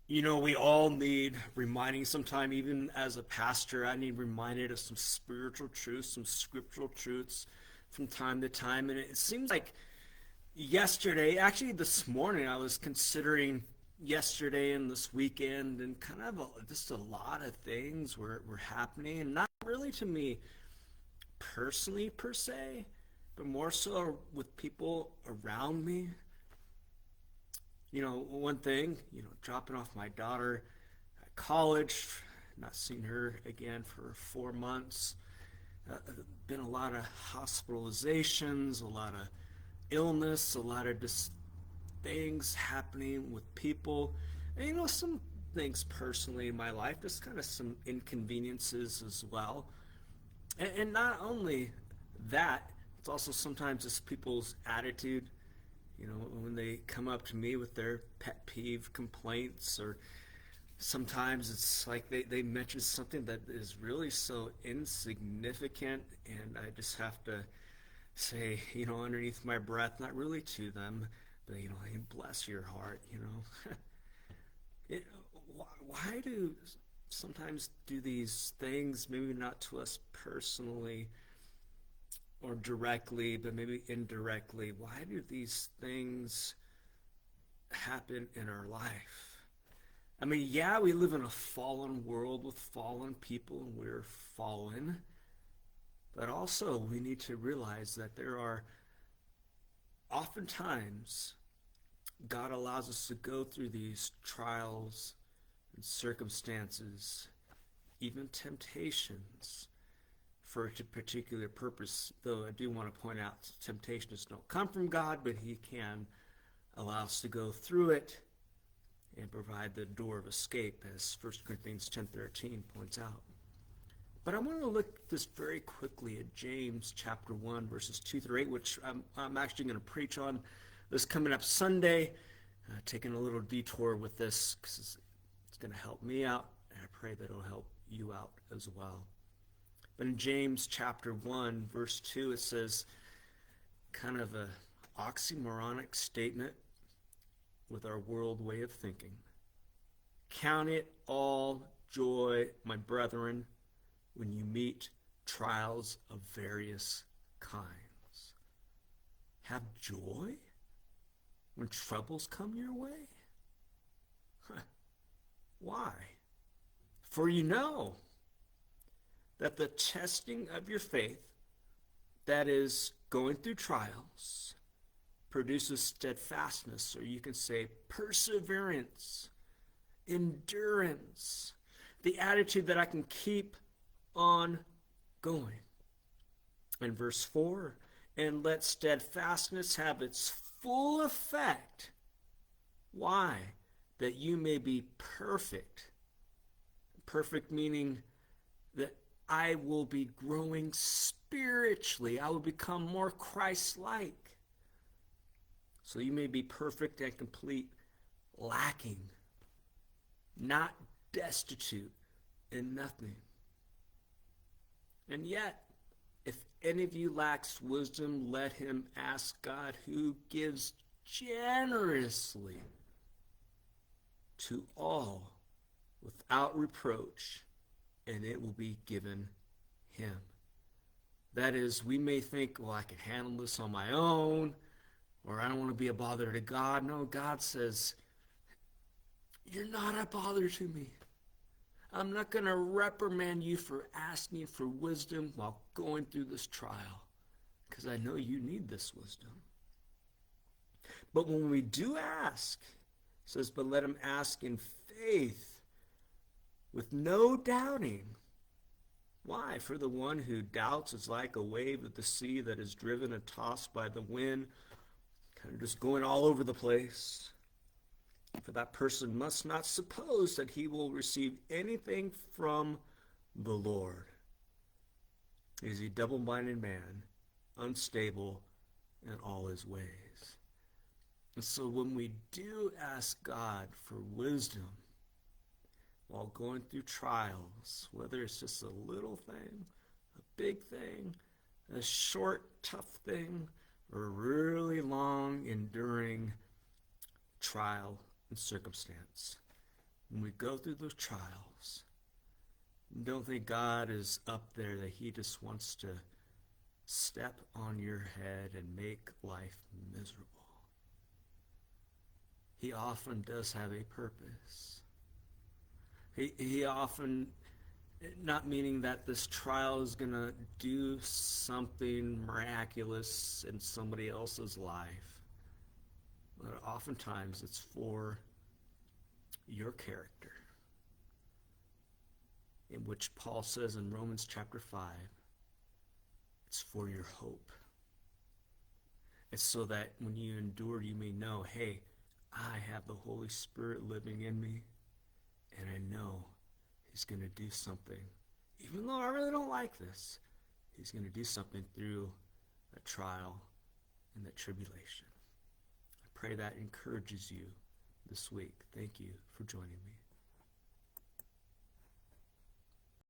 We all need reminding sometime, even as a pastor, I need reminded of some spiritual truths, some scriptural truths from time to time. And it seems like yesterday, actually this morning, I was considering yesterday and this weekend, and kind of just a lot of things were happening, and not really to me personally per se, but more so with people around me. One thing, dropping off my daughter at college, not seen her again for 4 months. Been a lot of hospitalizations, a lot of illness, a lot of just things happening with people. And, some things personally in my life, just kind of some inconveniences as well. And not only that, it's also sometimes just people's attitude. When they come up to me with their pet peeve complaints, or sometimes it's like they mention something that is really so insignificant, and I just have to say, underneath my breath, not really to them, but, hey, bless your heart. it, why do sometimes do these things, maybe not to us personally or directly, but maybe indirectly, why do these things happen in our life? I mean, yeah, we live in a fallen world with fallen people, and we're fallen. But also, we need to realize that there are oftentimes God allows us to go through these trials and circumstances, even temptations, for a particular purpose. Though I do want to point out temptations don't come from God, but He can allow us to go through it and provide the door of escape, as 1 Corinthians 10:13 points out. But I want to look just very quickly at James chapter 1, verses 2 through 8, which I'm actually going to preach on this coming up Sunday, taking a little detour with this because it's going to help me out, and I pray that it'll help you out as well. But in James chapter 1, verse 2, it says, kind of a oxymoronic statement with our world way of thinking. Count it all joy, my brethren, when you meet trials of various kinds. Have joy when troubles come your way? Why? For you know that the testing of your faith, that is, going through trials, produces steadfastness, or you can say perseverance, endurance, the attitude that I can keep on going. In verse 4, and let steadfastness have its full effect. Why? That you may be perfect. Perfect meaning that I will be growing spiritually. I will become more Christ-like. So you may be perfect and complete, lacking, not destitute in nothing. And yet, if any of you lacks wisdom, let him ask God, who gives generously to all without reproach, and it will be given him. That is, we may think, well, I can handle this on my own, or I don't want to be a bother to God. No, God says, you're not a bother to me. I'm not going to reprimand you for asking for wisdom while going through this trial, because I know you need this wisdom. But when we do ask, it says, but let him ask in faith with no doubting. Why? For the one who doubts is like a wave of the sea that is driven and tossed by the wind, kind of just going all over the place. For that person must not suppose that he will receive anything from the Lord. He is a double-minded man, unstable in all his ways. And so when we do ask God for wisdom while going through trials, whether it's just a little thing, a big thing, a short, tough thing, or a really long, enduring trial and circumstance, when we go through those trials, don't think God is up there, that he just wants to step on your head and make life miserable. He often does have a purpose. He often, not meaning that this trial is going to do something miraculous in somebody else's life, but oftentimes it's for your character, in which Paul says in Romans chapter 5, it's for your hope. It's so that when you endure, you may know, hey, I have the Holy Spirit living in me, and I know he's going to do something. Even though I really don't like this, he's going to do something through a trial and that tribulation. I pray that encourages you this week. Thank you for joining me.